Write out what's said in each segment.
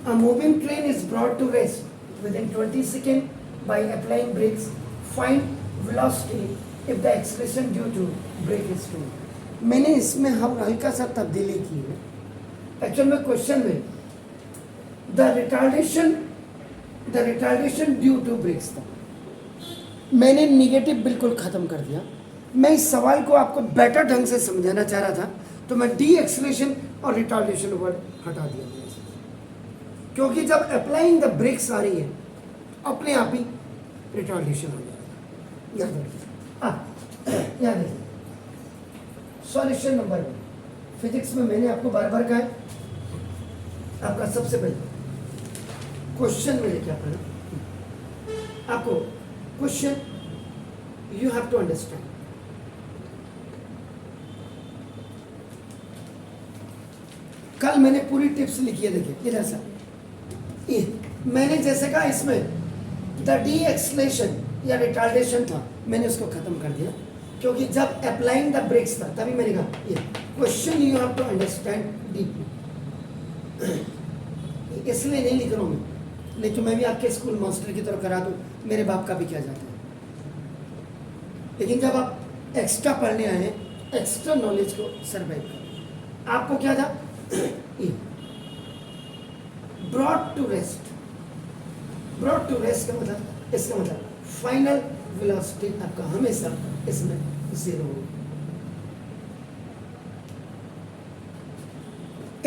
A moving train is brought to rest within 20 seconds by applying brakes. Find velocity if the acceleration due to brake is 2. मैंने इसमें हम हल्का सा तब्दीली की है. एक्चुअल में क्वेश्चन में the retardation due to brakes था. मैंने निगेटिव बिल्कुल खत्म कर दिया. मैं इस सवाल को आपको बेटर ढंग से समझाना चाह रहा था, तो मैं डी एक्सलेशन और रिटार्डेशन वर्ड हटा दिया, क्योंकि जब अप्लाइंग द ब्रेक्स आ रही है अपने आप ही रिटार्डेशन हो जाएगा. याद रखिए, याद रखिए. सॉल्यूशन नंबर 1 फिजिक्स में मैंने आपको बार बार कहा है, आपका सबसे पहले क्वेश्चन में क्या करना, आपको question you have to understand. कल मैंने पूरी टिप्स लिखी है, देखिए इधर से. मैंने जैसे कहा इसमें द डी एक्सलेशन या रिटार्डेशन था, मैंने उसको खत्म कर दिया, क्योंकि जब अप्लाइंग द ब्रेक्स था तभी मैंने कहा ये question you have to understand deeply. इसलिए नहीं लिख रहा हूं मैं, नहीं तो मैं भी आपके स्कूल मास्टर की तरह करा दूं, मेरे बाप का भी क्या जाता है. लेकिन जब आप एक्स्ट्रा पढ़ने आए हैं, एक्स्ट्रा नॉलेज को सर्वाइव करो. आपको क्या था, brought to rest. Brought to rest का मतलब, इसका मतलब फाइनल वेलोसिटी आपका हमेशा इसमें 0 होगा.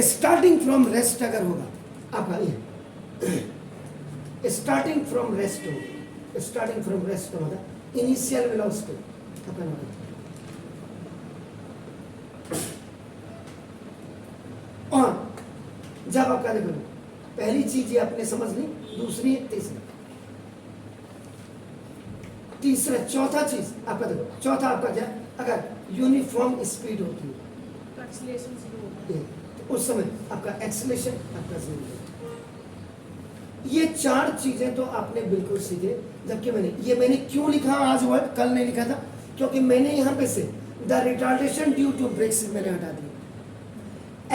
स्टार्टिंग फ्रॉम रेस्ट अगर होगा आपका ये स्टार्टिंग फ्रॉम रेस्ट होगा. स्टार्टिंग फ्रॉम रेस्ट का मतलब इनिशियल वेलोसिटी आपका होगा. और जब आपका देखो, पहली चीज ये आपने समझ ली, दूसरी तीसरा चौथा चीज आपका देखो, चौथा आपका क्या, अगर यूनिफॉर्म स्पीड होती है तो उस समय आपका एक्सेलरेशन आपका 0 है. ये 4 चीजें तो आपने बिल्कुल सीखे. जबकि मैंने क्यों लिखा आज वर्ड, कल नहीं लिखा था, क्योंकि मैंने यहां पे से the retardation due to brakes मैंने हटा दिया.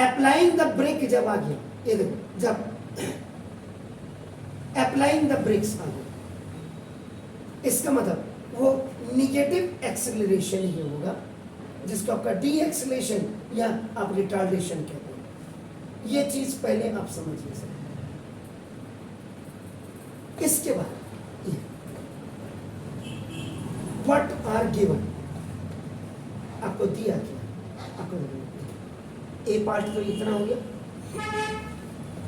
अप्लाइंग द ब्रेक जब आ गया, ये देखो, जब अप्लाइंग द ब्रेक्स आ गया, इसका मतलब वो निगेटिव एक्सेलरेशन ही होगा, जिसको आपका डी एक्सेलरेशन या आप रिटार्डेशन कहते हैं. ये चीज पहले आप समझिए सर. इसके बाद व्हाट आर गिवन, आपको दिया क्या, आपको ए पार्ट तो इतना हो गया,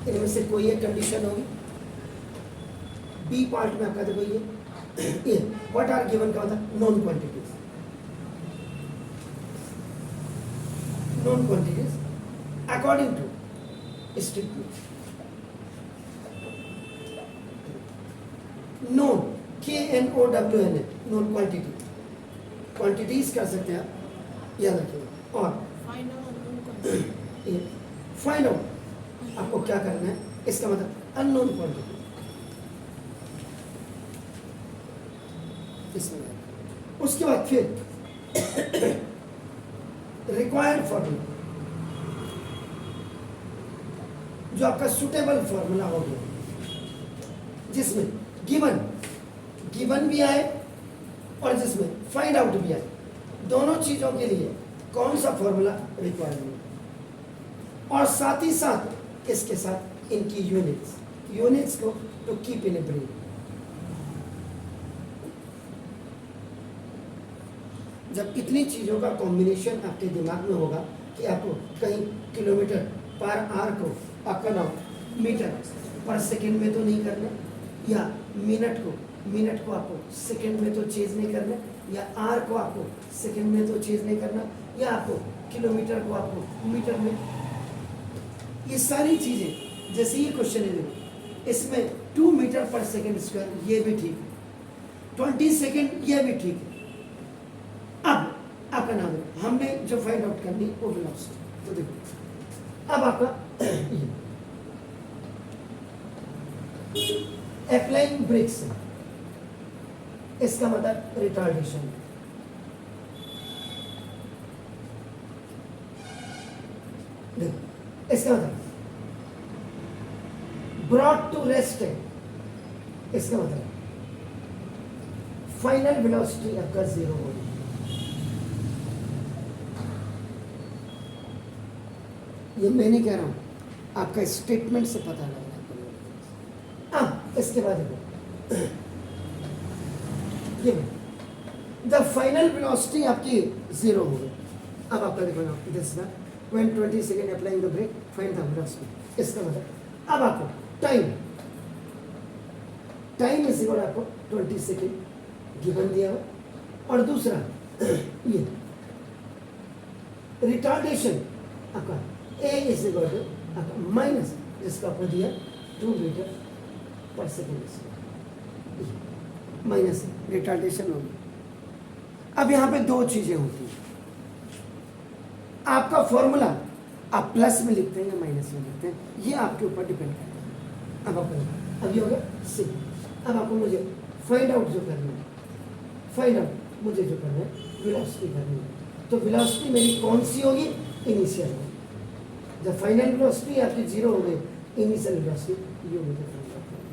इनमें से कोई एक कंडीशन होगी. बी पार्ट में आपका देखो ये व्हाट आर गिवन का मतलब known quantities. Known quantities according to strictly known KNOWN है, नोन क्वांटिटी. क्वांटिटीज कर सकते हैं आप, याद रखिएगा. और फाइंड आउट आपको क्या करना है, इसका मतलब अननोन क्वांटिटी. इसमें उसके बाद फिर रिक्वायर्ड फॉर्मूला, जो आपका सुटेबल फॉर्मूला हो गया, जिसमें गिवन भी आए और जिसमें फाइंड आउट भी आए. दोनों चीजों के लिए कौन सा फॉर्मूला रिक्वायर्ड है, और साथ ही साथ इसके साथ इनकी यूनिट्स को to keep in a brain. जब इतनी चीजों का कॉम्बिनेशन आपके दिमाग में होगा कि आपको कहीं किलोमीटर पर आवर को आपका मीटर पर सेकंड में तो नहीं करना, या मिनट को आपको सेकंड में तो चेंज नहीं करना, या आर को आपको सेकंड में तो चेंज नहीं करना, या आपको किलोमीटर को आपको मीटर में. ये सारी चीजें, जैसे ये क्वेश्चन है, इसमें 2 मीटर पर सेकंड स्क्वायर, ये भी ठीक है. 20 सेकंड, ये भी ठीक है. अब आपका नाम है, हमने जो फाइंड आउट करनी वो वेलोसिटी. तो देखो अब आपका अप्लाइंग ब्रेक्स, इसका मतलब रिटार्डेशन. देखो इसका मतलब ब्रॉट टू रेस्ट है, इसका मतलब फाइनल वेलोसिटी आपका 0 होगी। ये मैं नहीं कह रहा हूं, आपका स्टेटमेंट से पता लग रहा है। अब इसके बाद देखो, ये द फाइनल वेलोसिटी आपकी 0 हो गई। अब आपका देखो ना, this the when 20 second applying the brake find the velocity. इसका मतलब अब आपको टाइम इज इक्वल आपको 20 सेकेंड गिवन दिया हुआ, और दूसरा ये रिटार्डेशन आपका ए इज इक्वल टू आपका माइनस जिसका आपको दिया 2 metre per second, minus retardation होगी। अब यहाँ पे दो चीजें होती हैं, आपका फॉर्मूला आप प्लस में लिखते हैं या माइनस में लिखते हैं, ये आपके ऊपर डिपेंड करता है। अब आपको अब ये हो गया सी। अब आपको मुझे फाइंड आउट जो करना है, फाइंड आउट मुझे जो करना है वेलोसिटी करनी है। तो वेलोसिटी मेरी कौन सी होगी? इनिशियल होगी। जब फाइनल वेलोसिटी आपकी 0 हो गई, इनिशियल वेलोसिटी ये मुझे फाइंड आउट करनी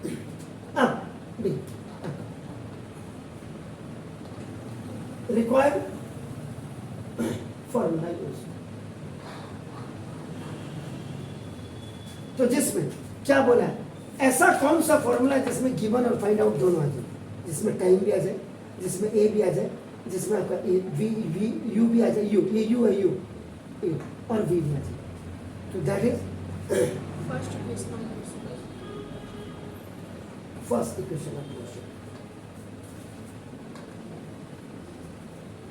है। अब बी रिक्वायर्ड फॉर्मूला यूज, तो जिसमें क्या बोला है, ऐसा कौन सा फॉर्मूला है जिसमें गिवन और फाइंड आउट दोनों आ जाए, जिसमें टाइम भी आ जाए, जिसमें ए भी आ जाए, जिसमें आपका ए वी वी यू भी आ जाए, यू ये यू है, यू और वी भी आ जाए। तो that is first equation of motion.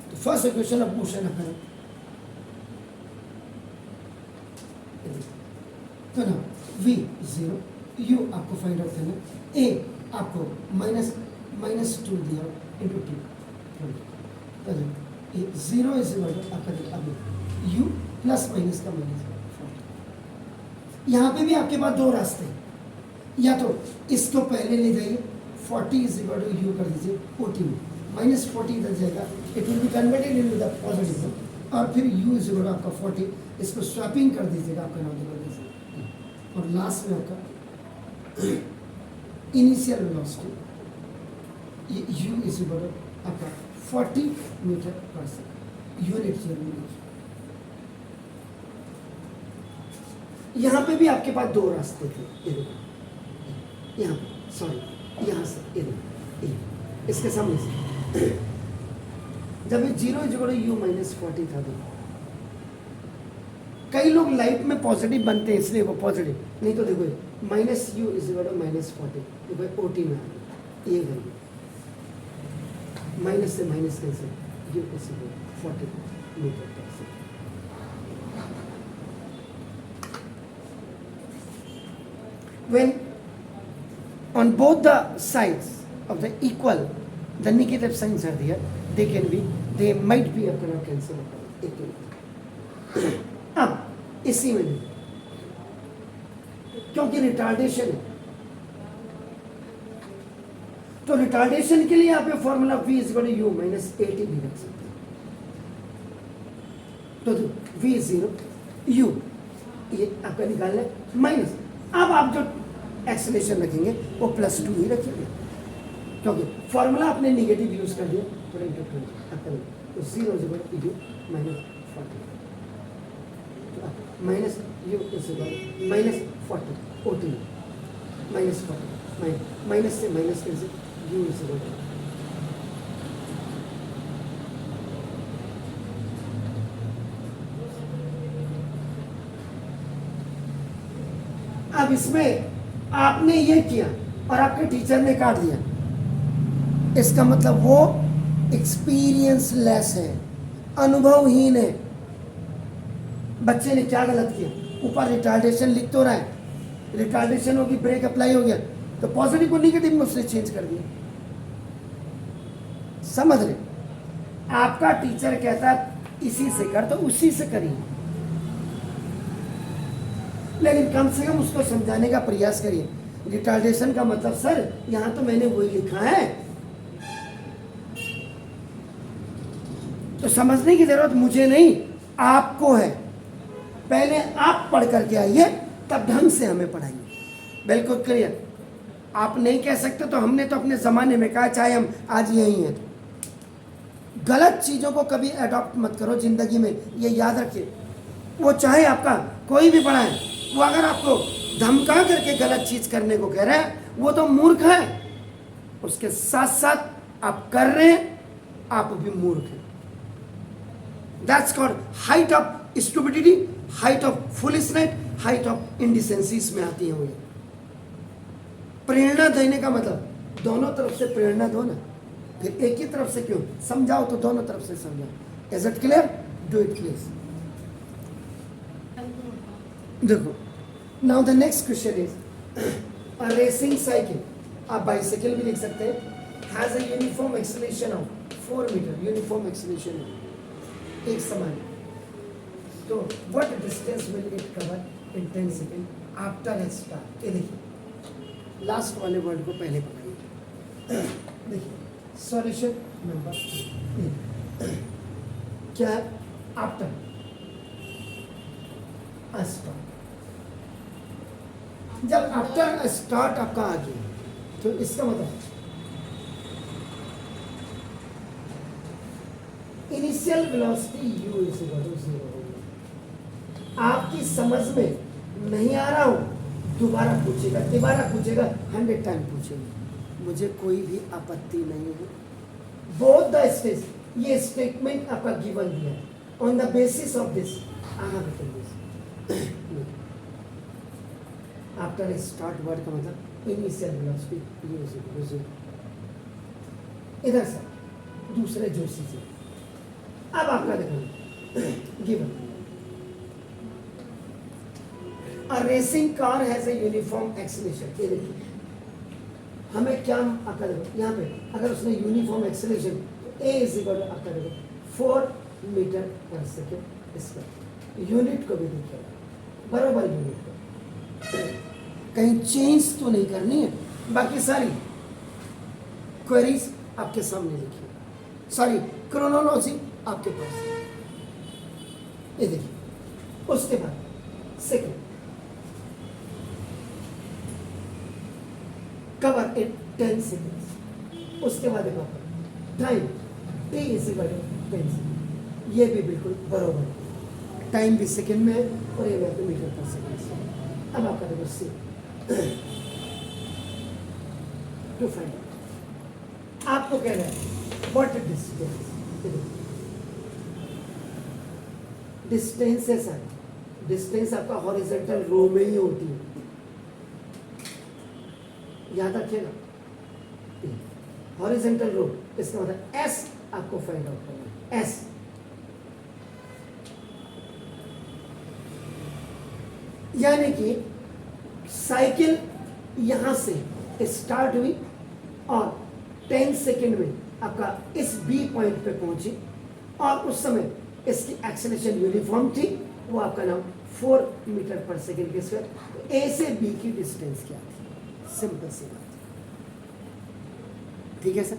तो फर्स्ट इक्वेशन ऑफ मोशन अपना तो ना v 0, u आपको फाइंड आउट करना, a आपको -2 दिया इंटू 2, तो 0 इज आपका अब u प्लस माइनस का माइनस। यहाँ पे भी आपके पास दो रास्ते हैं, या तो इसको पहले ले जाइए 40 इज इक्वल टू यू कर दीजिए 40 में, -40 इधर जाएगा, it will be converted into the positive, और फिर u इज इक्वल आपका 40, इसको स्वैपिंग कर दीजिएगा आपका नॉर्मल, और लास्ट में आपका initial velocity u is equal आपका 40 metre per second unit velocity. यहाँ पे भी आपके पास दो रास्ते थे, यहाँ सॉरी यहाँ से इसके सामने से जब ये 0 इज इक्वल यू -40 था, कई लोग लाइफ में पॉजिटिव बनते हैं इसलिए वो पॉजिटिव, नहीं तो देखो -u इज इक्वल -40, देखो ओटी में आ गया ये वैल्यू, माइनस से minus cancel, u is equal 40 metre per second. When on both the sides of the equal, the negative signs are there, they might be अपना cancel होगा। अब इसी में क्योंकि रिटार्डेशन है, तो रिटार्डेशन के लिए आप ये formula v is equal to u -80 भी रख सकते हैं। तो v 0 u ये आपका निकालना है माइनस, अब आप जो एक्सेलेरेशन रखेंगे वो +2 ही रखेंगे, क्योंकि फॉर्मूला आपने नेगेटिव यूज कर दिया, तो 0 is equal to u -40, minus u is equal -40 ओटी -40 माइनस से माइनस कैसे u इज इक्वल टू अब इसमें आपने ये किया और आपके टीचर ने काट दिया, इसका मतलब वो एक्सपीरियंस लेस है, अनुभवहीन है। बच्चे ने क्या गलत किया, ऊपर रिटार्डेशन लिख तो रहा है, रिटार्डेशन होगी, ब्रेक अप्लाई हो गया, तो पॉजिटिव को निगेटिव में उसने चेंज कर दिया। समझ रहे, आपका टीचर कहता है इसी से कर तो उसी से करिए, लेकिन कम से कम उसको समझाने का प्रयास करिए। रिटार्डेशन का मतलब सर यहां तो मैंने वही लिखा है, तो समझने की जरूरत मुझे नहीं आपको है, पहले आप पढ़ करके आइए तब ढंग से हमें पढ़ाइए। बिल्कुल क्लियर। आप नहीं कह सकते तो हमने तो अपने ज़माने में कहा, चाहे हम आज यही हैं। गलत चीज़ों को कभी अडॉप्ट मत करो ज़िंदगी में, ये याद रखिए। वो चाहे आपका कोई भी बड़ा है, वो अगर आपको धमका करके गलत चीज़ करने को कह रहा है, वो तो मूर्ख है। उसके साथ साथ आप कर रहे हैं, आप भी मूर्ख हैं। That's called height of stupidity, height of foolishness, height of indecency इसमें आती है। वो प्रेरणा देने का मतलब दोनों तरफ से प्रेरणा दो ना, फिर एक ही तरफ से क्यों? समझाओ तो दोनों तरफ से समझाओ। Is it clear? Do it please. देखो, now the next question is a racing cycle, आप बाइसाइकिल भी लिख सकते हैं, has a uniform acceleration of 4 metre, uniform acceleration एक समान। तो what distance will it cover in 10 second after a start? ये देखिए, लास्ट वाले वर्ड को पहले पढ़ाइए। देखिए, सॉल्यूशन नंबर क्या है? After a start. जब आफ्टर स्टार्ट आपका आ गया तो इसका मतलब initial velocity u is equal to 0 होगी। आपकी समझ में नहीं आ रहा हो, दोबारा पूछेगा 100 टाइम पूछेगा, मुझे कोई भी आपत्ति नहीं है। बोथ द स्टेज, ये स्टेटमेंट आपका गिवन दिया है। On the basis of this I have written this. After start word का मतलब initial velocity u is equal to 0। इधर से दूसरे जोशी से अब आपका देखो, given a racing car has a uniform acceleration. ये देखिए, हमें क्या आपका देखो यहाँ पे, अगर उसने यूनिफॉर्म एक्सेलरेशन तो a इज इक्वल टू आपका देखो 4 metre per second square. Unit को भी देखिए, बराबर यूनिट को, कहीं चेंज तो नहीं करनी है। बाकी सारी क्वेरीज आपके सामने लिखिए, सारी क्रोनोलॉजी आपके पास है। ये देखिए, उसके बाद सेकेंड कवर इन 10 सेकेंड्स। उसके बाद देखो time t is equal to 10 second. ये भी बिल्कुल बराबर, टाइम भी सेकेंड में है और ये भी मीटर पर सेकेंड। अब आपका देखो सी टू फाइंड आउट, आपको कह रहा है व्हाट डिस्टेंस। डिस्टेंस है सर, डिस्टेंस आपका हॉरिजॉन्टल रो में ही होती है, याद रखिएगा। हॉरिजॉन्टल रो इसका मतलब एस आपको फाइंड आउट करना है। एस यानी कि साइकिल यहां से स्टार्ट हुई और 10 सेकेंड में आपका इस बी पॉइंट पे पहुंची, और उस समय इसकी एक्सेलरेशन यूनिफॉर्म थी, वो आपका नाम 4 मीटर पर सेकेंड के स्क्वायर। तो ए से बी की डिस्टेंस क्या थी? सिंपल सी बात, ठीक है सर।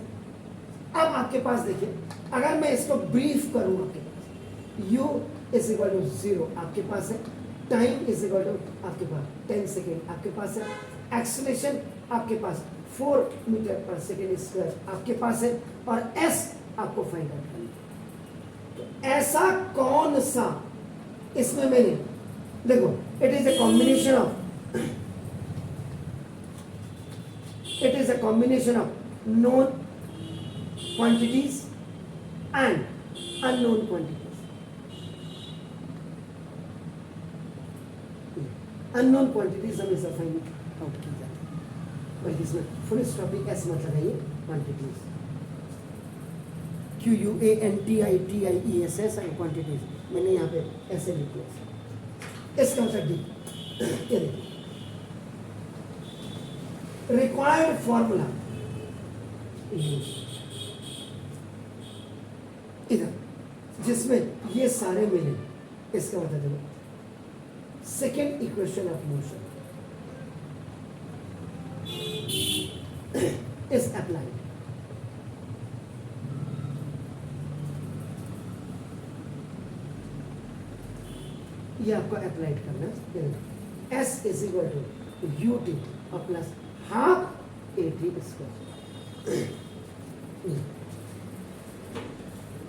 अब आपके पास देखिए, अगर मैं इसको ब्रीफ करूं, आपके पास u इज इक्वल टू 0 आपके पास है, टाइम इज इक्वल टू आपके पास 10 सेकेंड आपके पास है, एक्सेलरेशन आपके पास 4 मीटर पर सेकेंड स्क्वायर आपके पास है, और s आपको फाइंड आउट करना है। तो ऐसा कौन सा इसमें मैंने देखो, it is a combination of known quantities and unknown quantities. Unknown quantities हमेशा फाइंड आउट की जाती है, बल्कि इसमें फुल स्टॉप भी एस मत लगाइए, क्वांटिटीज QUANTITIES है क्वांटिटीज, मैंने यहाँ पे ऐसे लिख दिया। इसका मतलब डी, ये देखिए रिक्वायर्ड फॉर्मूला इधर, जिसमें ये सारे मिले, इसका मतलब देखो second equation of motion is applied. ये आपको अप्लाइड करना है। S is equal to u t और plus half a t square.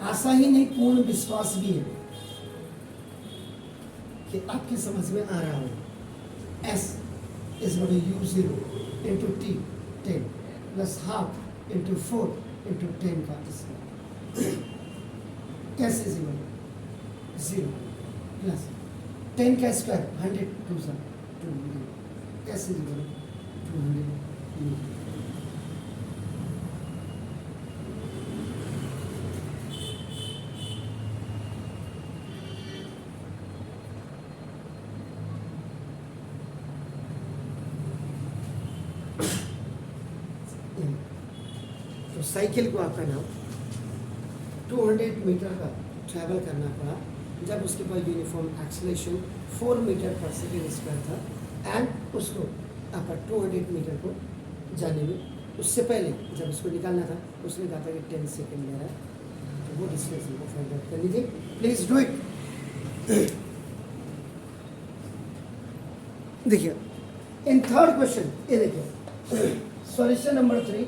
आशा ही नहीं, पूर्ण विश्वास भी है कि आपकी समझ में आ रहा हो। S is equal to U zero into T 10 plus half into 4 into 10 का square. S is equal to 0 plus 10 का स्क्वायर 100 टू सा 200। एस इज इक्वल टू 200 तो साइकिल को आपका नाम 200 मीटर का ट्रैवल करना पड़ा जब उसके पास uniform acceleration 4 metre per second square था एंड उसको आपका 200 मीटर को जाने में उससे पहले जब उसको निकालना था उसने कहा था कि 10 सेकेंड ले रहा है। तो वो डिस्टेंस हमको फाइंड आउट कर लीजिए, प्लीज डू इट। देखिए इन थर्ड क्वेश्चन ये देखिए solution number 3,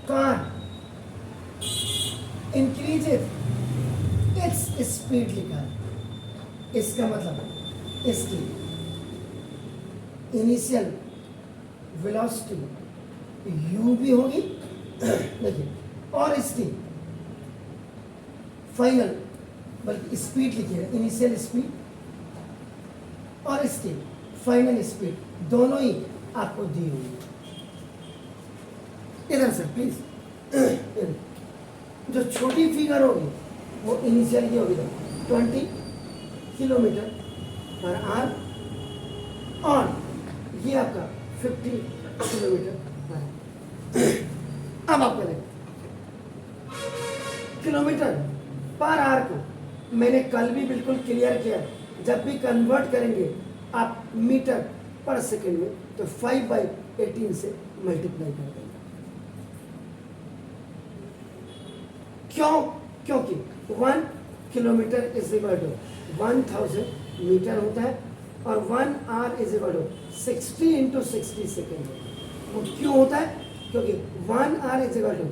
car increases its speed लिखा है। इसका मतलब इसकी इनिशियल वेलोसिटी u भी होगी देखिए, और इसकी फाइनल बल्कि स्पीड लिखिएगा, इनिशियल स्पीड और इसकी फाइनल स्पीड दोनों ही आपको दी हुई। इधर से प्लीज, जो छोटी फिगर होगी वो इनिशियल की होगी 20 किलोमीटर पर आवर और ये आपका 50 किलोमीटर पर आवर। अब आपका देखो किलोमीटर पर आवर को मैंने कल भी बिल्कुल क्लियर किया, जब भी कन्वर्ट करेंगे आप मीटर पर सेकेंड में तो 5/18 से मल्टीप्लाई कर देंगे। क्यों? क्योंकि 1 kilometre is equal to 1000 metre होता है और 1 hour is equal to 60 into 60 second. वो क्यों होता है? क्योंकि 1 hour is equal to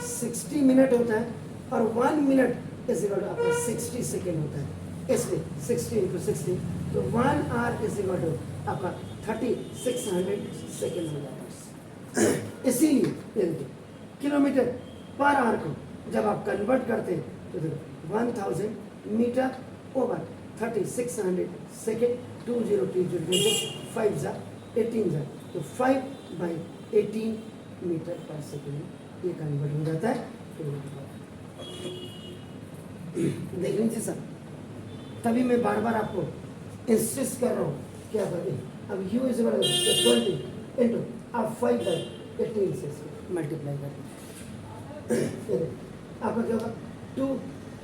60 minute होता है और 1 मिनट इज इक्वल टू आपका 60 सेकेंड होता है, इसलिए 60 इंटू 60 तो 1 आवर इज इक्वल टू आपका 3600 सेकेंड हो जाता है। इसीलिए किलोमीटर पर आवर को जब आप कन्वर्ट करते हैं तो देखो 1000 मीटर ओवर 3600 सेकेंड 5 जा 18 जा तो 5/18 मीटर पर सेकेंड ये कन्वर्ट हो जाता है। देख लीजिए सर, तभी मैं बार बार आपको इंसिस्ट कर रहा हूँ क्या करें। अब u इज 20 इंटू आप 5/18 से मल्टीप्लाई करें, आपका क्या होगा 2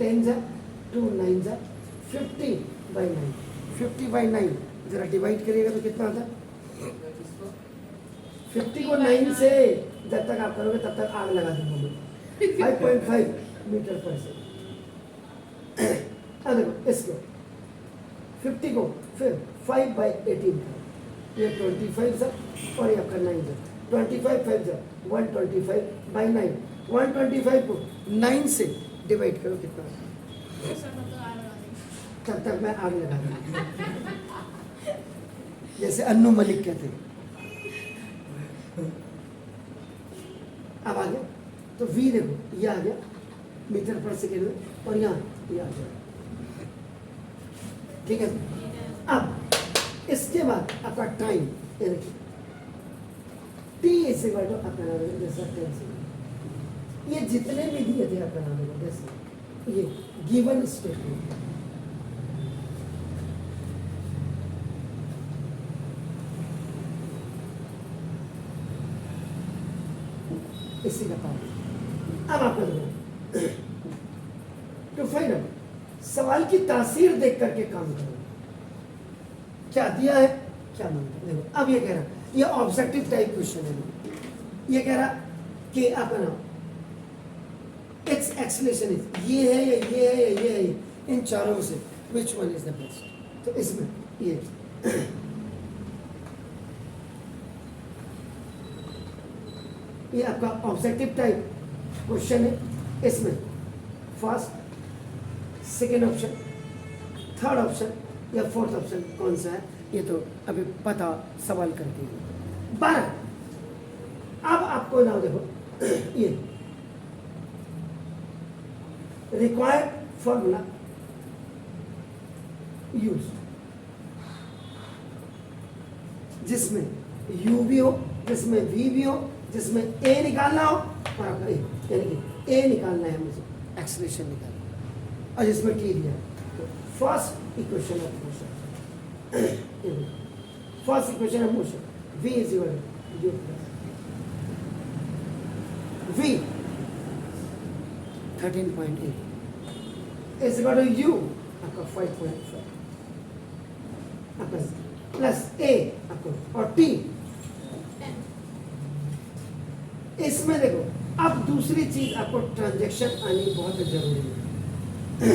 10 जा 2 9 जा 50/9 50/9 जरा डिवाइड करिएगा तो कितना आता है 50 को 9 से जब तक आप करोगे तब तक आग लगा दूंगा मैं। 5.5 मीटर पर सेकेंड। अब देखो इसको 50 को फिर 5/18 का ये 25 जा और ये आपका 9 जा 25 5 जा 125/9 125 को 9 से डिवाइड करो कितना, तब तक मैं आग लगा दूंगा जैसे अन्नू मलिक कहते हैं। अब आ गया तो v देखो ये आ गया मीटर पर सेकेंड में और यहाँ ये आ गया, ठीक है। अब इसके बाद आपका टाइम ये देखिए t इज इक्वल टू आपका नाम है जैसा 10 सेकेंड, ये जितने भी दिए थे आपका नाम है जैसे ये गिवन स्टेटमेंट इसी का पार्ट। अब आपको देखो तो फाइनल सवाल की तासीर देख करके काम करो, क्या दिया है क्या मांगा। देखो अब ये कह रहा ये ऑब्जेक्टिव टाइप क्वेश्चन है, ये कह रहा कि आपका नाम इट्स एक्सलेशन इज ये है या ये है या ये है, इन चारों में से which one is the best. तो इसमें ये आपका ऑब्जेक्टिव टाइप क्वेश्चन है। इसमें first, second option, third option या फोर्थ ऑप्शन कौन सा है ये तो अभी पता सवाल करके 12। अब आपको ना देखो ये रिक्वायर्ड फॉर्मूला यूज, जिसमें u भी हो, जिसमें v भी हो, जिसमें a निकालना हो और आपका a, यानी कि a निकालना है मुझे, एक्सप्रेशन निकालना, और जिसमें t दिया है। तो first equation of motion, first equation of motion v is equal to u plus v 13.8 is equal to u आपका 5.5 आपका प्लस a आपको और t। इसमें देखो अब दूसरी चीज आपको ट्रांजैक्शन आनी बहुत जरूरी है।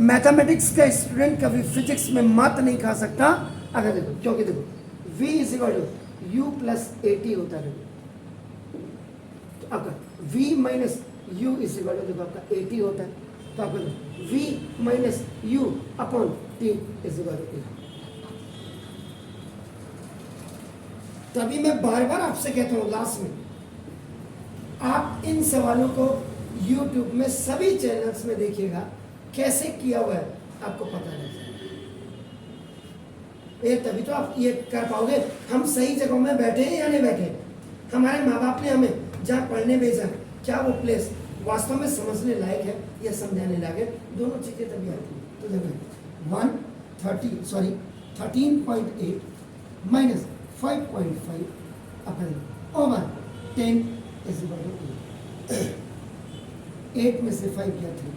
मैथमेटिक्स का स्टूडेंट कभी फिजिक्स में मत नहीं खा सकता अगर देखो, क्योंकि देखो v is equal to u प्लस at होता है, तो आपका v minus u is equal to देखो आपका at होता है, तो आपका v minus u upon t is equal to a। तभी मैं बार बार आपसे कहता हूँ लास्ट में, आप इन सवालों को YouTube में सभी चैनल्स में देखिएगा, कैसे किया हुआ है आपको पता लग जाएगा। ये तभी तो आप ये कर पाओगे हम सही जगहों में बैठे हैं या नहीं बैठे। हमारे माँ बाप ने हमें जहाँ पढ़ने भेजा, क्या वो प्लेस वास्तव में समझने लायक है या समझाने लायक है, दोनों चीज़ें तभी आती हैं। तो देखो 13.8 minus 5.5 upon over 10 is equal to 8 में से 5 क्या 3,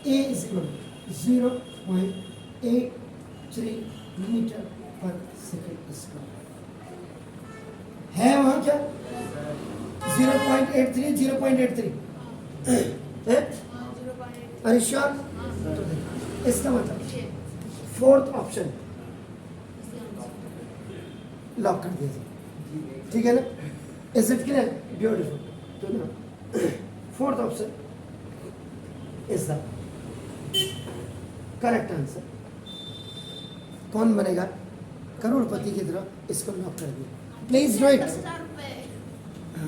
A is equal 0.83 metre per second square है। वहां क्या 0.83 है, अरे श्योर। इसका मतलब फोर्थ ऑप्शन लॉक कर दिया, ठीक है ना। Is it clear? ब्यूटीफुल। तो ना fourth option is the correct answer. कौन बनेगा करोड़पति की तरह, इसको लॉक कर दिया। Please do it.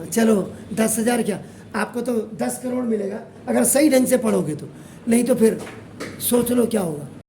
चलो 10,000 क्या, आपको तो 10 करोड़ मिलेगा अगर सही ढंग से पढ़ोगे तो, नहीं तो फिर सोच लो क्या होगा।